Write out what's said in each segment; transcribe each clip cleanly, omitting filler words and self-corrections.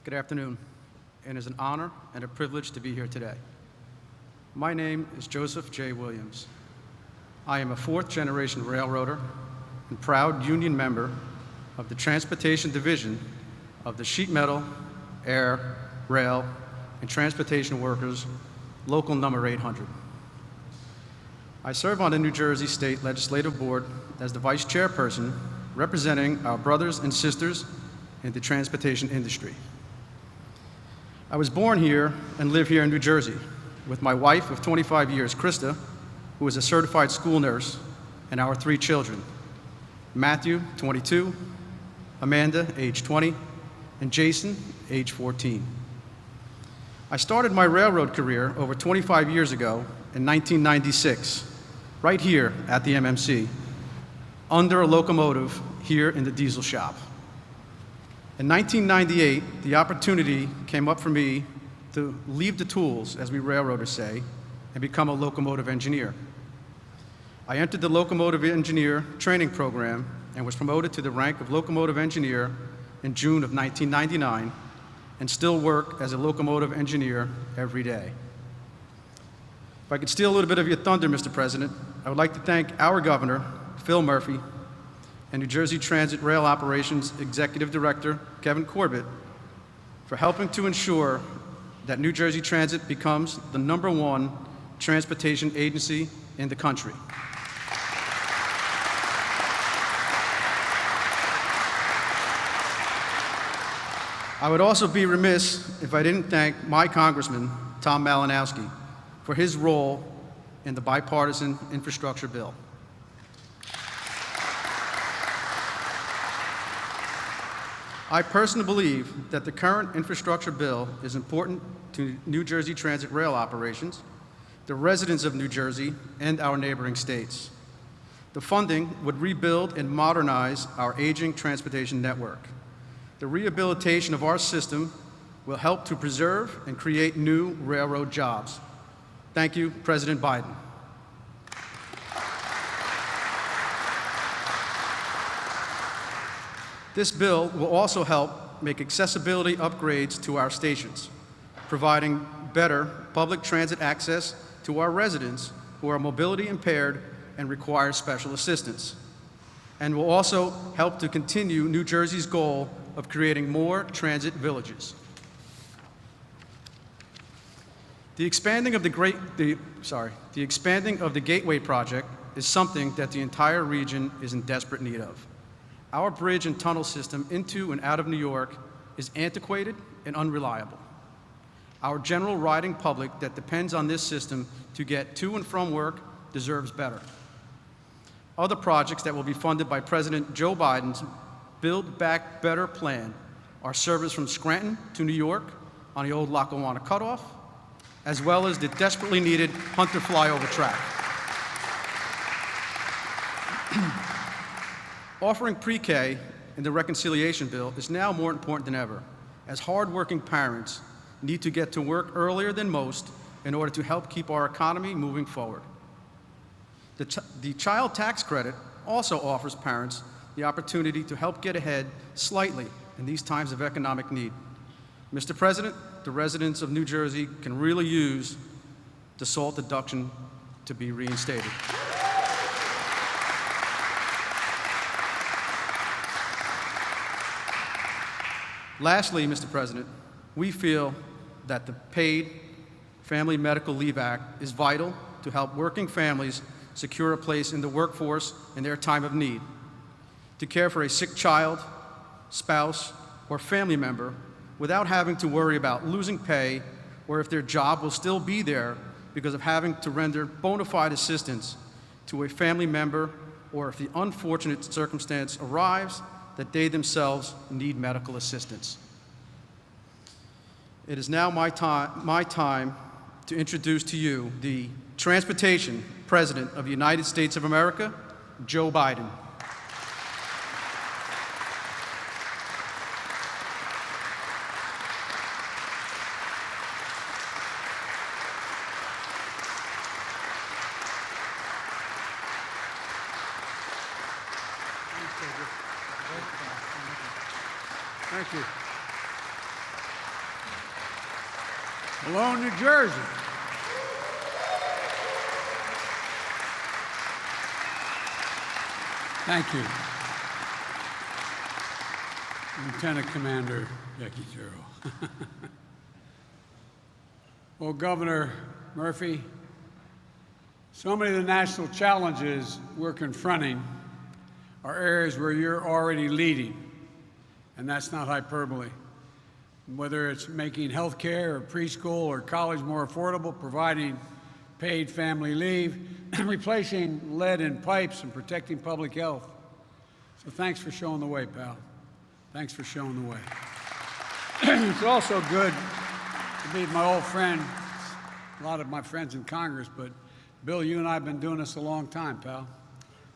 Good afternoon, and it is an honor and a privilege to be here today. My name is Joseph J. Williams. I am a fourth-generation railroader and proud union member of the Transportation Division of the Sheet Metal, Air, Rail, and Transportation Workers, Local Number 800. I serve on the New Jersey State Legislative Board as the Vice Chairperson, representing our brothers and sisters in the transportation industry. I was born here and live here in New Jersey with my wife of 25 years, Krista, who is a certified school nurse, and our 3 children, Matthew, 22, Amanda, age 20, and Jason, age 14. I started my railroad career over 25 years ago in 1996, right here at the MMC, under a locomotive here in the diesel shop. In 1998, the opportunity came up for me to leave the tools, as we railroaders say, and become a locomotive engineer. I entered the locomotive engineer training program and was promoted to the rank of locomotive engineer in June of 1999, and still work as a locomotive engineer every day. If I could steal a little bit of your thunder, Mr. President, I would like to thank our governor, Phil Murphy, and New Jersey Transit Rail Operations Executive Director, Kevin Corbett, for helping to ensure that New Jersey Transit becomes the #1 transportation agency in the country. I would also be remiss if I didn't thank my Congressman, Tom Malinowski, for his role in the bipartisan infrastructure bill. I personally believe that the current infrastructure bill is important to New Jersey Transit rail operations, the residents of New Jersey, and our neighboring states. The funding would rebuild and modernize our aging transportation network. The rehabilitation of our system will help to preserve and create new railroad jobs. Thank you, President Biden. This bill will also help make accessibility upgrades to our stations, providing better public transit access to our residents who are mobility impaired and require special assistance, and will also help to continue New Jersey's goal of creating more transit villages. The expanding of the Gateway project is something that the entire region is in desperate need of. Our bridge and tunnel system into and out of New York is antiquated and unreliable. Our general riding public that depends on this system to get to and from work deserves better. Other projects that will be funded by President Joe Biden's Build Back Better plan are service from Scranton to New York on the old Lackawanna Cutoff, as well as the desperately needed Hunter flyover track. Offering pre-K in the reconciliation bill is now more important than ever, as hardworking parents need to get to work earlier than most in order to help keep our economy moving forward. The child tax credit also offers parents the opportunity to help get ahead slightly in these times of economic need. Mr. President, the residents of New Jersey can really use the SALT deduction to be reinstated. Lastly, Mr. President, we feel that the Paid Family Medical Leave Act is vital to help working families secure a place in the workforce in their time of need, to care for a sick child, spouse, or family member without having to worry about losing pay or if their job will still be there because of having to render bona fide assistance to a family member, or if the unfortunate circumstance arrives that they themselves need medical assistance. It is now my time to introduce to you the Transportation President of the United States of America, Joe Biden. Thank you. Hello, New Jersey. Thank you. Lieutenant Commander Becky Thurl. Well, Governor Murphy, so many of the national challenges we're confronting are areas where you're already leading, and that's not hyperbole. Whether it's making health care or preschool or college more affordable, providing paid family leave, replacing lead in pipes and protecting public health. So thanks for showing the way, pal. Thanks for showing the way. It's also good to meet my old friend, a lot of my friends in Congress, but Bill, you and I have been doing this a long time, pal.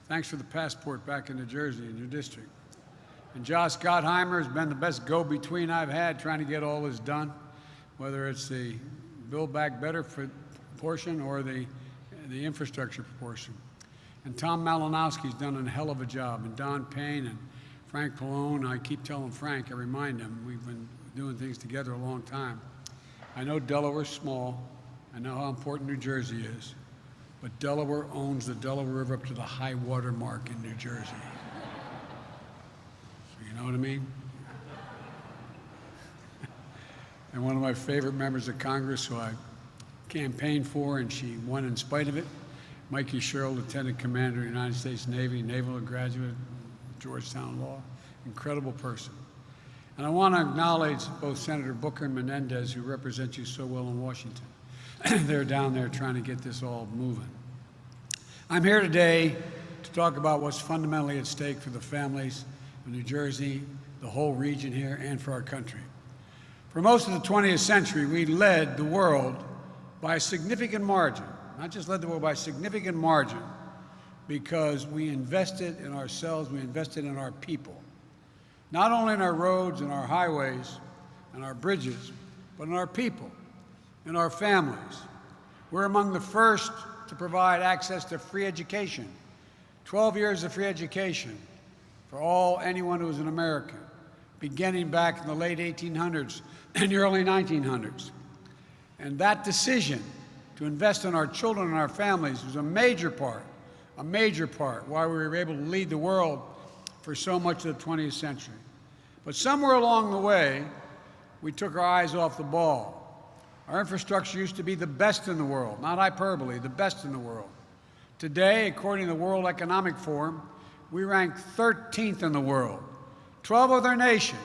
Thanks for the passport back in New Jersey in your district. And Josh Gottheimer has been the best go-between I've had trying to get all this done, whether it's the Build Back Better portion or the infrastructure portion. And Tom Malinowski's done a hell of a job, and Don Payne and Frank Pallone. I keep telling Frank, I remind him, we've been doing things together a long time. I know Delaware's small. I know how important New Jersey is. But Delaware owns the Delaware River up to the high water mark in New Jersey. So you know what I mean? And one of my favorite members of Congress who I campaigned for, and she won in spite of it, Mikey Sherrill, Lieutenant Commander of the United States Navy, naval graduate, Georgetown Law, incredible person. And I want to acknowledge both Senator Booker and Menendez, who represent you so well in Washington. They're down there trying to get this all moving. I'm here today to talk about what's fundamentally at stake for the families of New Jersey, the whole region here, and for our country. For most of the 20th century, we led the world by a significant margin, not just led the world by a significant margin, because we invested in ourselves, we invested in our people. Not only in our roads and our highways and our bridges, but in our people, in our families. We're among the first to provide access to free education, 12 years of free education for anyone who is an American, beginning back in the late 1800s and the early 1900s. And that decision to invest in our children and our families was a major part why we were able to lead the world for so much of the 20th century. But somewhere along the way, we took our eyes off the ball. Our infrastructure used to be the best in the world, not hyperbole, the best in the world. Today, according to the World Economic Forum, we rank 13th in the world. 12 other nations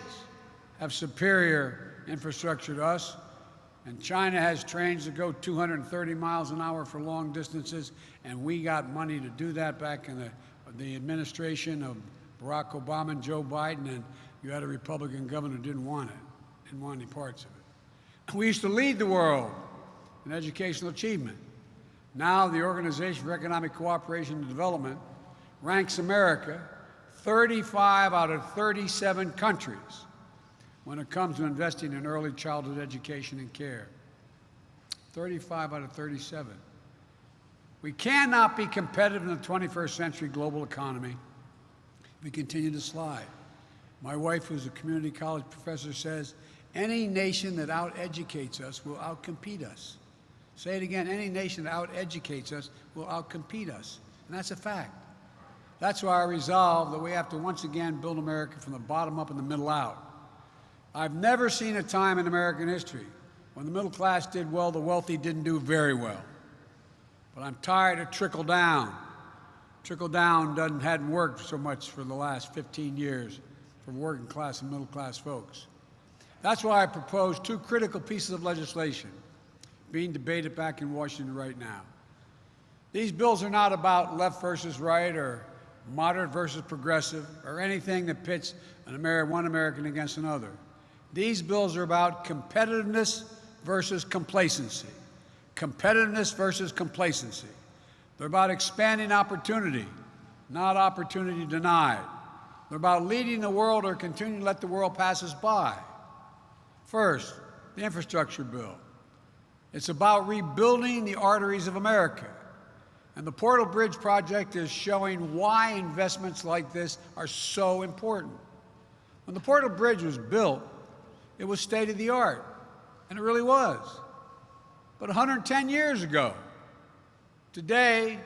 have superior infrastructure to us, and China has trains that go 230 miles an hour for long distances, and we got money to do that back in the administration of Barack Obama and Joe Biden, and you had a Republican governor who didn't want it, didn't want any parts of it. We used to lead the world in educational achievement. Now the Organization for Economic Cooperation and Development ranks America 35 out of 37 countries when it comes to investing in early childhood education and care. 35 out of 37. We cannot be competitive in the 21st century global economy. We continue to slide. My wife, who's a community college professor, says, any nation that out-educates us will out-compete us. Say it again, any nation that out-educates us will out-compete us. And that's a fact. That's why I resolve that we have to once again build America from the bottom up and the middle out. I've never seen a time in American history when the middle class did well, the wealthy didn't do very well. But I'm tired of trickle down. Trickle down hadn't worked so much for the last 15 years for working class and middle class folks. That's why I propose two critical pieces of legislation being debated back in Washington right now. These bills are not about left versus right or moderate versus progressive or anything that pits one American against another. These bills are about competitiveness versus complacency. Competitiveness versus complacency. They're about expanding opportunity, not opportunity denied. They're about leading the world or continuing to let the world pass us by. First, the infrastructure bill. It's about rebuilding the arteries of America. And the Portal Bridge project is showing why investments like this are so important. When the Portal Bridge was built, it was state-of-the-art, and it really was. but 110 years ago. Today,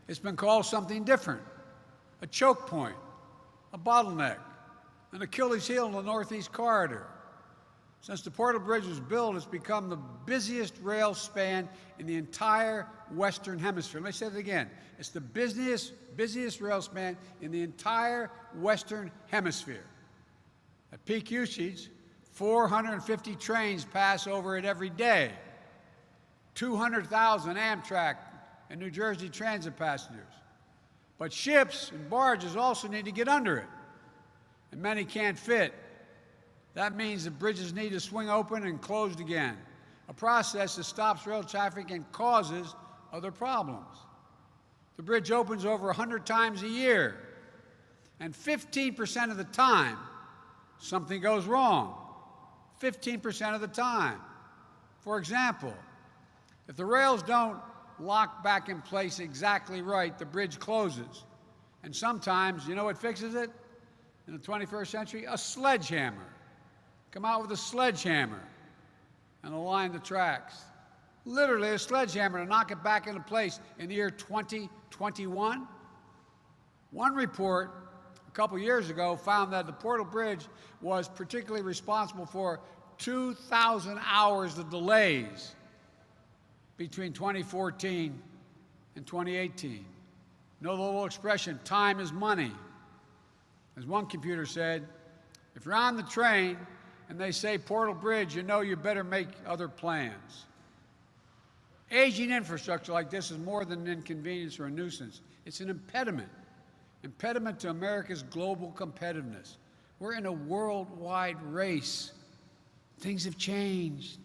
it's been called something different: a choke point, a bottleneck, an Achilles heel in the Northeast Corridor. Since the Portal Bridge was built, it's become the busiest rail span in the entire Western Hemisphere. Let me say that again. It's the busiest rail span in the entire Western Hemisphere. At peak usage, 450 trains pass over it every day, 200,000 Amtrak and New Jersey Transit passengers. But ships and barges also need to get under it, and many can't fit. That means the bridges need to swing open and closed again, a process that stops rail traffic and causes other problems. The bridge opens over 100 times a year, and 15% of the time, something goes wrong. 15% of the time. For example, if the rails don't lock back in place exactly right, the bridge closes. And sometimes, you know what fixes it in the 21st century? A sledgehammer. Come out with a sledgehammer and align the tracks. Literally a sledgehammer to knock it back into place in the year 2021. One report a couple years ago found that the Portal Bridge was particularly responsible for 2,000 hours of delays between 2014 and 2018. Know the little expression, time is money. As one computer said, if you're on the train and they say Portal Bridge, you know you better make other plans. Aging infrastructure like this is more than an inconvenience or a nuisance. It's an impediment to America's global competitiveness. We're in a worldwide race. Things have changed.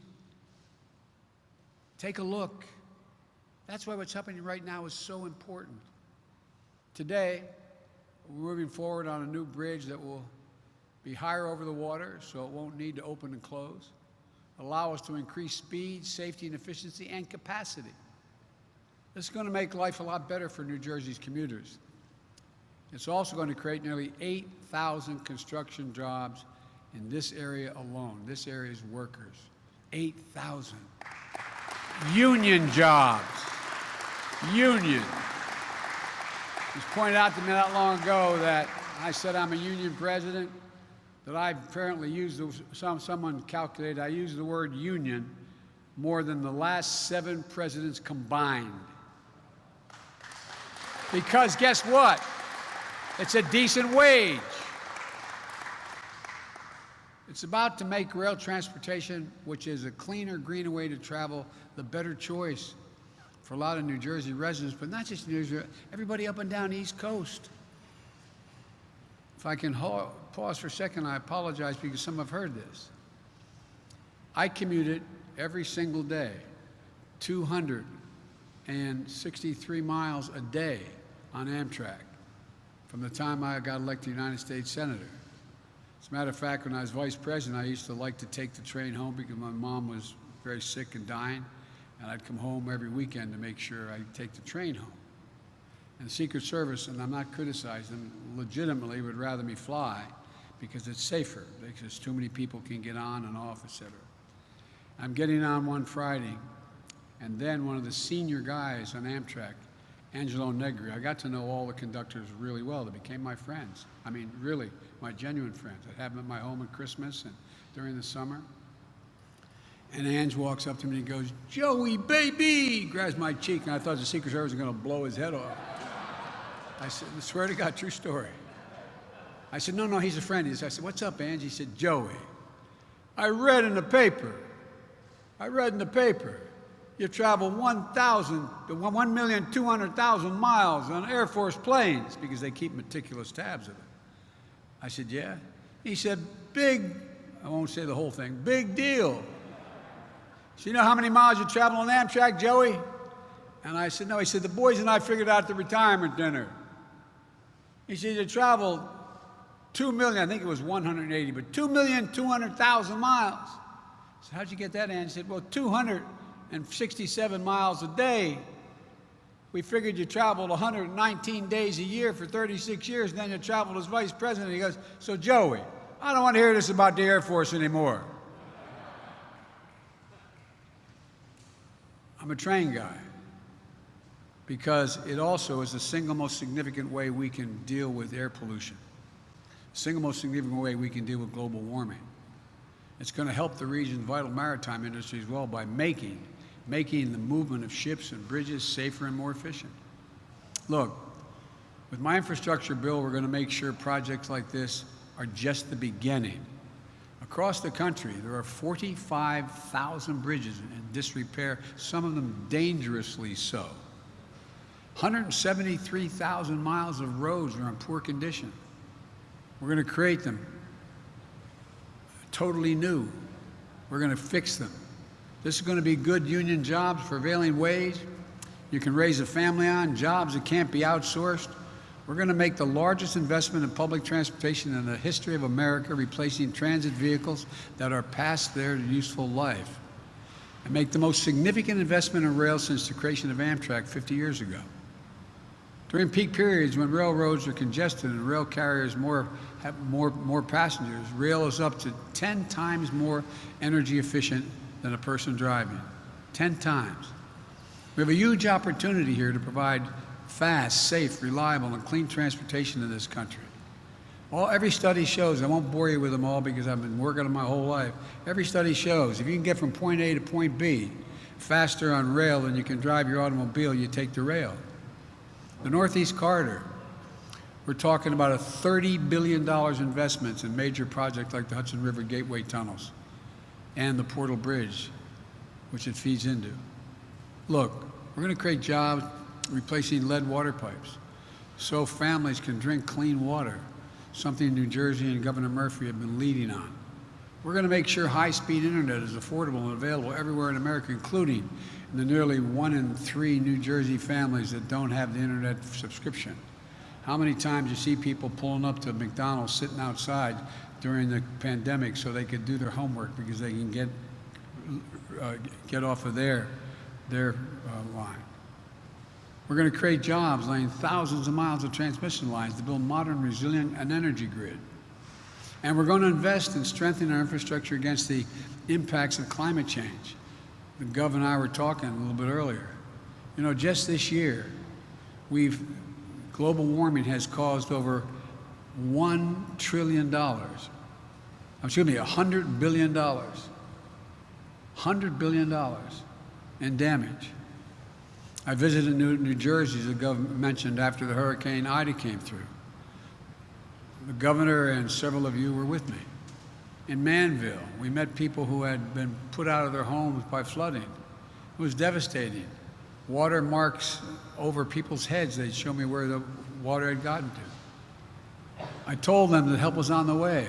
Take a look. That's why what's happening right now is so important. Today, we're moving forward on a new bridge that will be higher over the water, so it won't need to open and close, allow us to increase speed, safety, and efficiency, and capacity. This is going to make life a lot better for New Jersey's commuters. It's also going to create nearly 8,000 construction jobs in this area alone, this area's workers. 8,000. Union jobs. Union. It was pointed out to me not long ago that I said I'm a union president, that I apparently used, someone calculated, I used the word union more than the last 7 presidents combined. Because guess what? It's a decent wage. It's about to make rail transportation, which is a cleaner, greener way to travel, the better choice for a lot of New Jersey residents, but not just New Jersey, everybody up and down the East Coast. If I can pause for a second, I apologize because some have heard this. I commuted every single day, 263 miles a day on Amtrak from the time I got elected United States Senator. As a matter of fact, when I was vice president, I used to like to take the train home because my mom was very sick and dying, and I'd come home every weekend to make sure I'd take the train home. And the Secret Service, and I'm not criticizing them, legitimately would rather me fly because it's safer, because too many people can get on and off, et cetera. I'm getting on one Friday, and then one of the senior guys on Amtrak, Angelo Negri, I got to know all the conductors really well. They became my friends. I mean, really, my genuine friends. I'd have them at my home at Christmas and during the summer. And Ange walks up to me and he goes, "Joey, baby!" Grabs my cheek, and I thought the Secret Service was going to blow his head off. I said, I swear to God, true story. I said, no, he's a friend. I said, "What's up, Ange?" He said, "Joey, I read in the paper, you travel 1,200,000 miles on Air Force planes," because they keep meticulous tabs of it. I said, "Yeah." He said, "Big," I won't say the whole thing, "big deal. So you know how many miles you travel on Amtrak, Joey?" And I said, "No." He said, "The boys and I figured out the retirement dinner." He said, "You traveled 2 million, I think it was 180, but 2,200,000 miles. I said, "How'd you get that, Ange?" He said, "Well, 267 miles a day. We figured you traveled 119 days a year for 36 years, and then you traveled as vice president." He goes, "So, Joey, I don't want to hear this about the Air Force anymore." I'm a train guy because it also is the single most significant way we can deal with air pollution, the single most significant way we can deal with global warming. It's going to help the region's vital maritime industry as well by making the movement of ships and bridges safer and more efficient. Look, with my infrastructure bill, we're going to make sure projects like this are just the beginning. Across the country, there are 45,000 bridges in disrepair, some of them dangerously so. 173,000 miles of roads are in poor condition. We're going to create them totally new. We're going to fix them. This is going to be good union jobs, prevailing wage. You can raise a family on, jobs that can't be outsourced. We're going to make the largest investment in public transportation in the history of America, replacing transit vehicles that are past their useful life, and make the most significant investment in rail since the creation of Amtrak 50 years ago. During peak periods when railroads are congested and rail carriers have more passengers, rail is up to 10 times more energy efficient than a person driving. 10 times. We have a huge opportunity here to provide fast, safe, reliable, and clean transportation in this country. Every study shows, I won't bore you with them all because I've been working on my whole life. Every study shows if you can get from point A to point B faster on rail than you can drive your automobile, you take the rail. The Northeast Corridor, we're talking about a $30 billion investments in major projects like the Hudson River Gateway tunnels and the Portal Bridge, which it feeds into. Look, we're going to create jobs replacing lead water pipes so families can drink clean water, something New Jersey and Governor Murphy have been leading on. We're going to make sure high-speed internet is affordable and available everywhere in America, including in the nearly 1 in 3 New Jersey families that don't have the internet subscription. How many times you see people pulling up to McDonald's sitting outside during the pandemic so they could do their homework because they can get off of their line. We're going to create jobs laying thousands of miles of transmission lines to build modern, resilient, and energy grid. And we're going to invest in strengthening our infrastructure against the impacts of climate change. The Governor and I were talking a little bit earlier. You know, just this year, global warming has caused over $1 trillion, $100 billion, $100 billion in damage. I visited New Jersey, as the governor mentioned, after the Hurricane Ida came through. The governor and several of you were with me. In Manville, we met people who had been put out of their homes by flooding. It was devastating. Water marks over people's heads. They'd show me where the water had gotten to. I told them that help was on the way.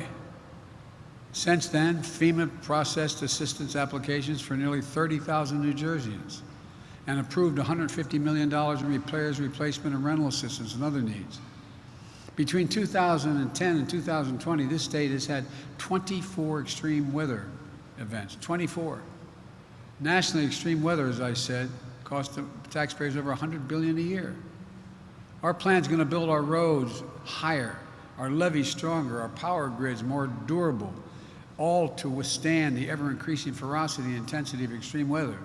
Since then, FEMA processed assistance applications for nearly 30,000 New Jerseyans and approved $150 million in repairs, replacement, and rental assistance and other needs. Between 2010 and 2020, this state has had 24 extreme weather events, 24. Nationally, extreme weather, as I said, cost the taxpayers over $100 billion a year. Our plan is going to build our roads higher, our levees stronger, our power grids more durable, all to withstand the ever-increasing ferocity and intensity of extreme weather.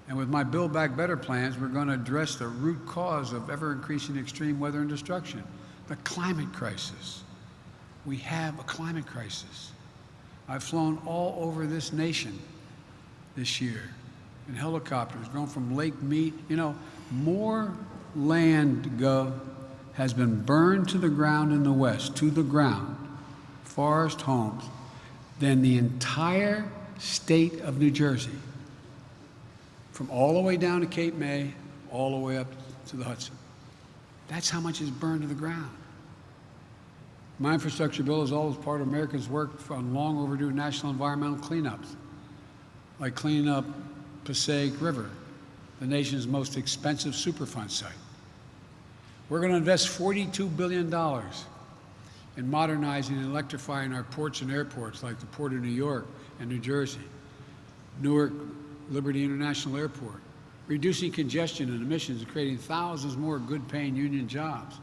And with my Build Back Better plans, we're going to address the root cause of ever-increasing extreme weather and destruction, the climate crisis. We have a climate crisis. I've flown all over this nation this year in helicopters, going from Lake Mead. You know, more land, Gov, has been burned to the ground in the West, to the ground, forest homes, than the entire state of New Jersey. From all the way down to Cape May, all the way up to the Hudson. That's how much is burned to the ground. My infrastructure bill is always part of America's work on long overdue national environmental cleanups, like cleaning up Passaic River, the nation's most expensive Superfund site. We're going to invest $42 billion in modernizing and electrifying our ports and airports like the Port of New York and New Jersey, Newark Liberty International Airport, reducing congestion and emissions and creating thousands more good-paying union jobs.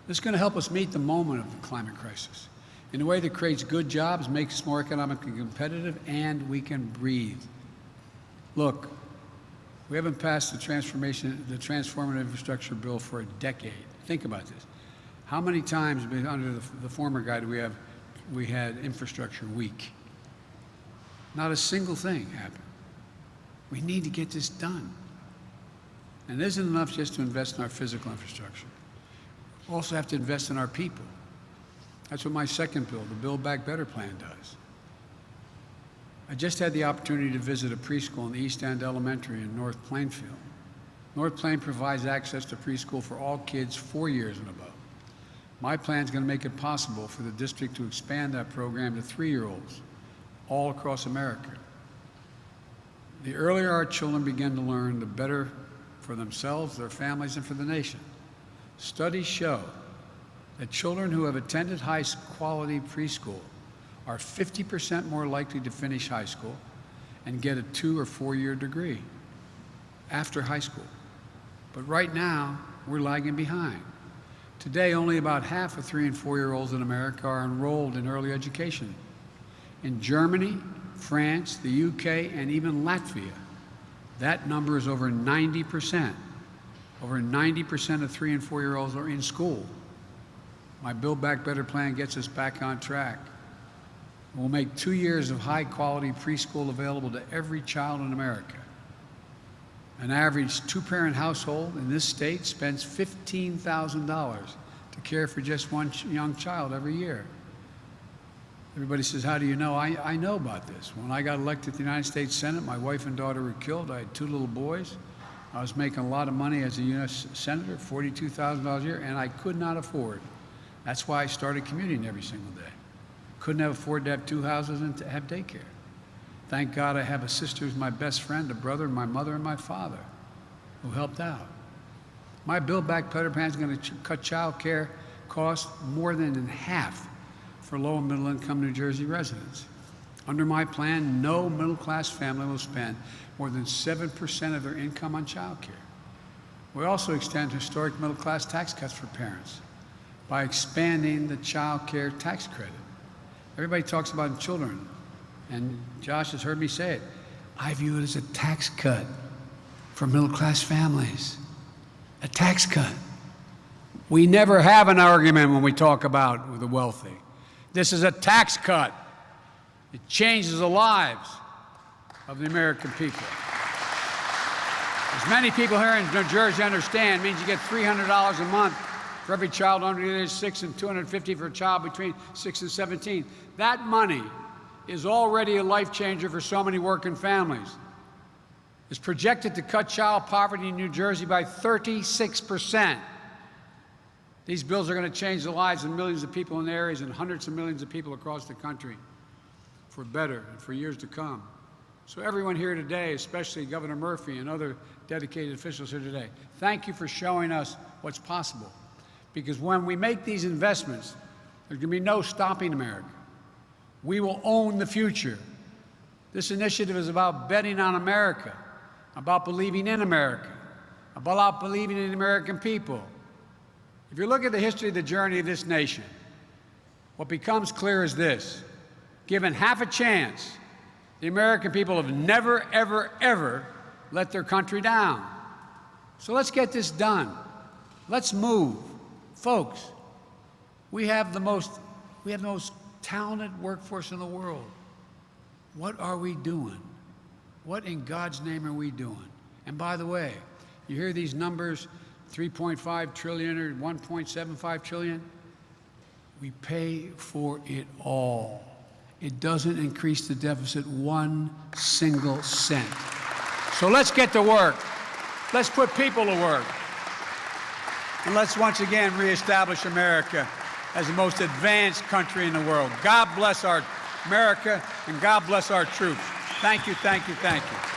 This is going to help us meet the moment of the climate crisis in a way that creates good jobs, makes us more economically competitive, and we can breathe. Look, We haven't passed the transformative infrastructure bill for a decade. Think about this. How many times under the former guy we had infrastructure week? Not a single thing happened. We need to get this done. And it isn't enough just to invest in our physical infrastructure. We also have to invest in our people. That's what my second bill, the Build Back Better plan, does. I just had the opportunity to visit a preschool in the East End Elementary in North Plainfield. North Plain provides access to preschool for all kids 4 years and above. My plan is going to make it possible for the district to expand that program to 3-year-olds all across America. The earlier our children begin to learn, the better for themselves, their families, and for the nation. Studies show that children who have attended high-quality preschool are 50% more likely to finish high school and get a 2- or 4-year degree after high school. But right now, we're lagging behind. Today, only about half of 3- and 4-year-olds in America are enrolled in early education. In Germany, France, the UK, and even Latvia, that number is over 90%. Over 90% of 3- and 4-year-olds are in school. My Build Back Better plan gets us back on track. We'll make 2 years of high-quality preschool available to every child in America. An average 2-parent household in this state spends $15,000 to care for just one young child every year. Everybody says, how do you know? I know about this. When I got elected to the United States Senate, my wife and daughter were killed. I had 2 little boys. I was making a lot of money as a U.S. Senator, $42,000 a year, and I could not afford. That's why I started commuting every single day. Couldn't afford to have 2 houses and to have daycare. Thank God I have a sister who's my best friend, a brother, my mother, and my father who helped out. My Build Back Better plan is going to cut child care costs more than in half for low and middle income New Jersey residents. Under my plan, no middle-class family will spend more than 7% of their income on child care. We also extend historic middle-class tax cuts for parents by expanding the child care tax credit. Everybody talks about children, and Josh has heard me say it. I view it as a tax cut for middle-class families. A tax cut. We never have an argument when we talk about the wealthy. This is a tax cut. It changes the lives of the American people. As many people here in New Jersey understand, it means you get $300 a month for every child under the age of 6 and $250 for a child between 6 and 17. That money is already a life changer for so many working families. It's projected to cut child poverty in New Jersey by 36%. These bills are going to change the lives of millions of people in the areas and hundreds of millions of people across the country for better and for years to come. So everyone here today, especially Governor Murphy and other dedicated officials here today, thank you for showing us what's possible. Because when we make these investments, there's going to be no stopping America. We will own the future. This initiative is about betting on America, about believing in America, about believing in the American people. If you look at the history of the journey of this nation, what becomes clear is this. Given half a chance, the American people have never, ever, ever let their country down. So let's get this done. Let's move. Folks, we have the most talented workforce in the world. What are we doing? What in God's name are we doing? And by the way, you hear these numbers, 3.5 trillion or 1.75 trillion? We pay for it all. It doesn't increase the deficit 1 single cent. So let's get to work. Let's put people to work. And let's once again reestablish America as the most advanced country in the world. God bless our America, and God bless our troops. Thank you, thank you, thank you.